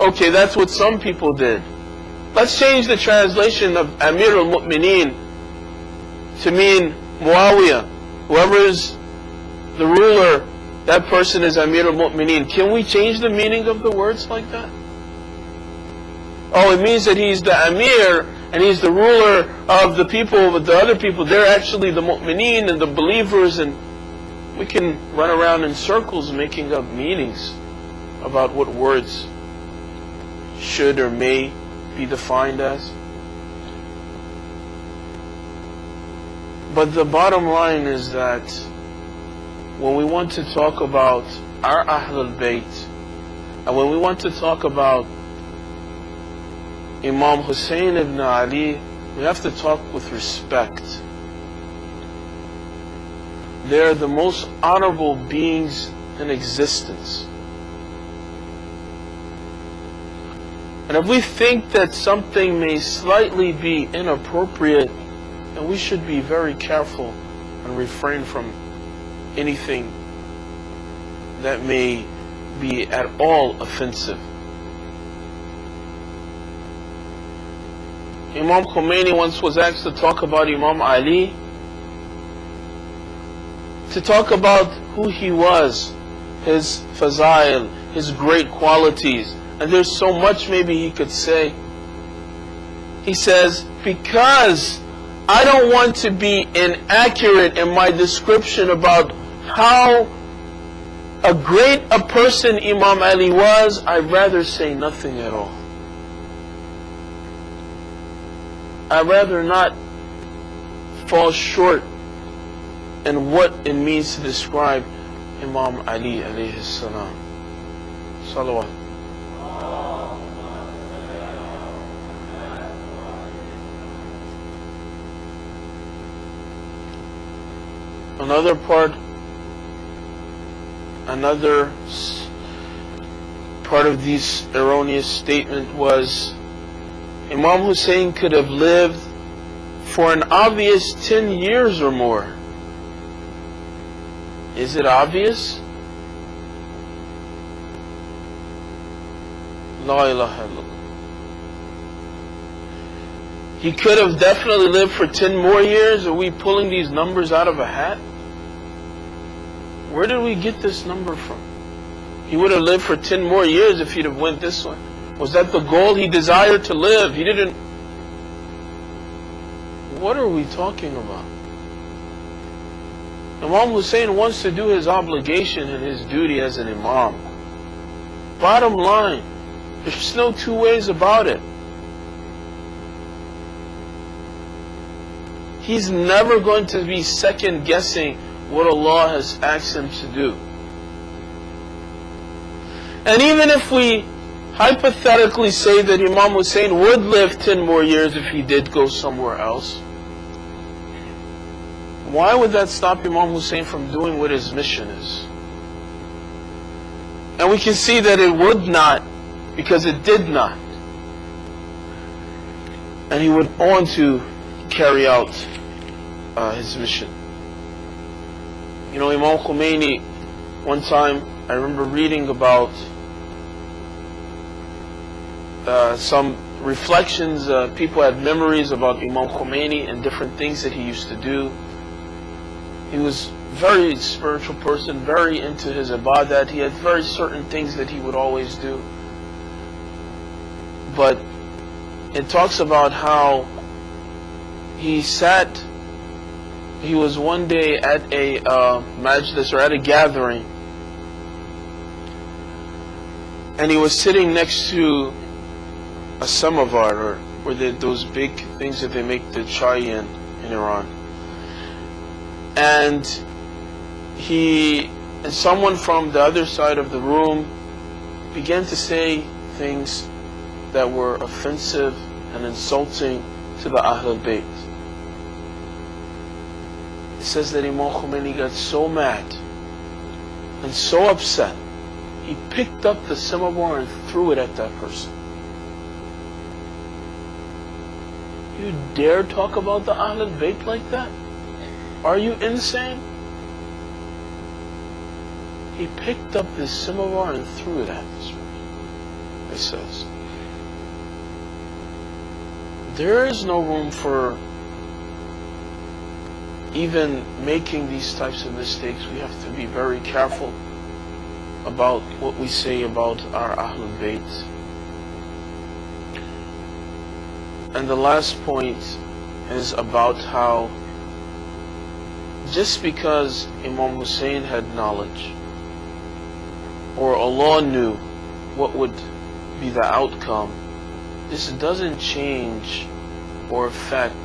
Okay, that's what some people did. Let's change the translation of Amir al-Mu'mineen to mean Muawiyah. Whoever is the ruler, that person is Amir al-Mu'mineen. Can we change the meaning of the words like that? Oh, it means that he's the Amir and he's the ruler of the people, but the other people, they're actually the Mu'mineen and the believers, and we can run around in circles making up meanings about what words should or may be defined as. But the bottom line is that when we want to talk about our Ahlul Bayt, and when we want to talk about Imam Hussein ibn Ali, we have to talk with respect. They're the most honorable beings in existence. And if we think that something may slightly be inappropriate, then we should be very careful and refrain from anything that may be at all offensive. Imam Khomeini once was asked to talk about Imam Ali, to talk about who he was, his fazail, his great qualities. And there's so much maybe he could say. He says, because I don't want to be inaccurate in my description about how great a person Imam Ali was, I'd rather say nothing at all. I'd rather not fall short in what it means to describe Imam Ali alayhi salam. Salawat. Another part of this erroneous statement was Imam Hussein could have lived for an obvious 10 years or more. Is it obvious? La ilaha illallah. He could have definitely lived for 10 more years. Are we pulling these numbers out of a hat? Where did we get this number from? He would have lived for 10 more years if he'd have went this way. Was that the goal? He desired to live. He didn't. What are we talking about? Imam Hussein wants to do his obligation and his duty as an Imam. Bottom line, there's no two ways about it. He's never going to be second guessing what Allah has asked him to do. And even if we hypothetically say that Imam Hussein would live 10 more years if he did go somewhere else, why would that stop Imam Hussein from doing what his mission is? And we can see that it would not, because it did not. And he went on to carry out his mission. You know, Imam Khomeini, one time I remember reading about some reflections, people had memories about Imam Khomeini and different things that he used to do. He was a very spiritual person, very into his ibadat. He had very certain things that he would always do. But it talks about how he was one day at a majlis, or at a gathering, and he was sitting next to a samovar, or where those big things that they make the chai in Iran. And someone from the other side of the room began to say things that were offensive and insulting to the Ahlul Bayt. It says that Imam Khomeini got so mad and so upset, he picked up the samovar and threw it at that person. You dare talk about the Ahlul Bayt like that? Are you insane? He picked up this samovar and threw it at this person. he says. There is no room for even making these types of mistakes. We have to be very careful about what we say about our Ahlul Bayt. And the last point is about how just because Imam Hussein had knowledge, or Allah knew what would be the outcome, this doesn't change or affect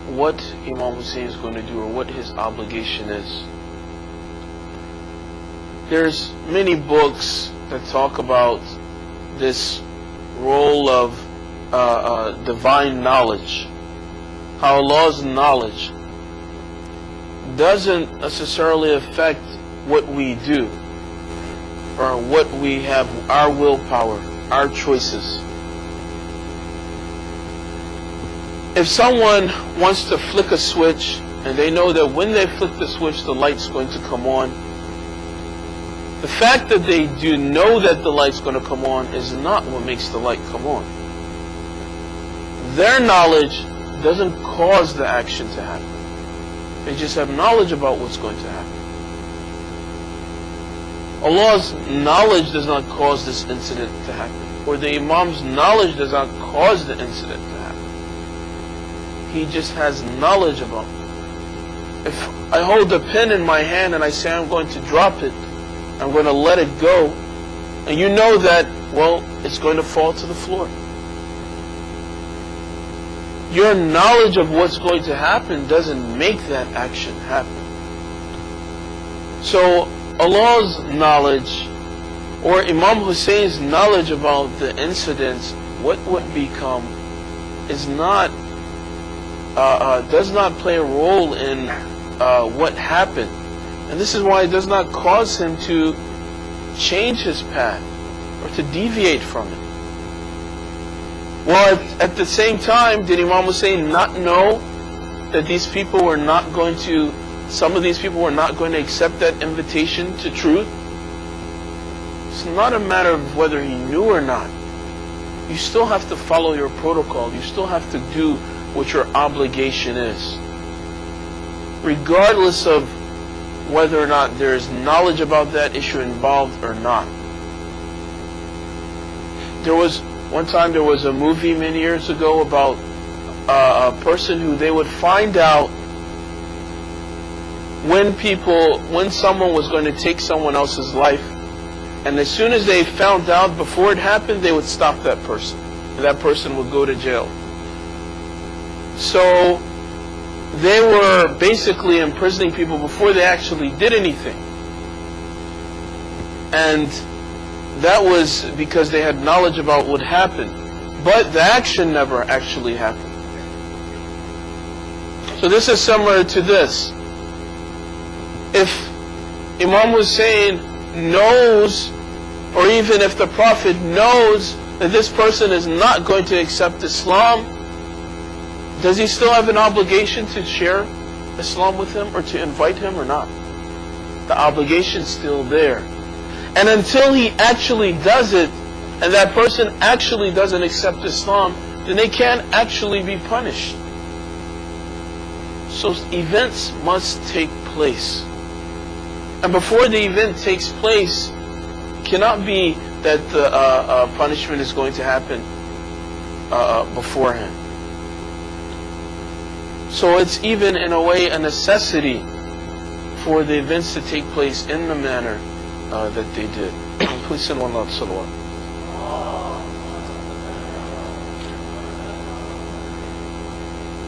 what Imam Hussein is going to do or what his obligation is. There's many books that talk about this role of divine knowledge, how Allah's knowledge doesn't necessarily affect what we do or what we have, our willpower, our choices. If someone wants to flick a switch and they know that when they flick the switch the light's going to come on, the fact that they do know that the light's going to come on is not what makes the light come on. Their knowledge doesn't cause the action to happen. They just have knowledge about what's going to happen. Allah's knowledge does not cause this incident to happen, or the Imam's knowledge does not cause the incident to happen. He just has knowledge about it. If I hold a pen in my hand and I say I'm going to drop it, I'm going to let it go, and you know that, well, it's going to fall to the floor. Your knowledge of what's going to happen doesn't make that action happen. So Allah's knowledge, or Imam Hussein's knowledge about the incidents, what would become, is not, does not play a role in what happened. And this is why it does not cause him to change his path or to deviate from it. Well, at the same time, did Imam Hussein not know that these people were not going to, some of these people were not going to accept that invitation to truth? It's not a matter of whether he knew or not. You still have to follow your protocol. You still have to do what your obligation is, regardless of whether or not there is knowledge about that issue involved or not. One time there was a movie many years ago about a person who they would find out when someone was going to take someone else's life, and as soon as they found out before it happened, they would stop that person, and that person would go to jail. So they were basically imprisoning people before they actually did anything. And that was because they had knowledge about what happened. But the action never actually happened. So this is similar to this. If Imam Hussein knows, or even if the Prophet knows that this person is not going to accept Islam, does he still have an obligation to share Islam with him or to invite him or not? The obligation's still there. And until he actually does it, and that person actually doesn't accept Islam, then they can't actually be punished. So events must take place. And before the event takes place, it cannot be that the punishment is going to happen beforehand. So it's even in a way a necessity for the events to take place in the manner that they did. Please send one love salawat.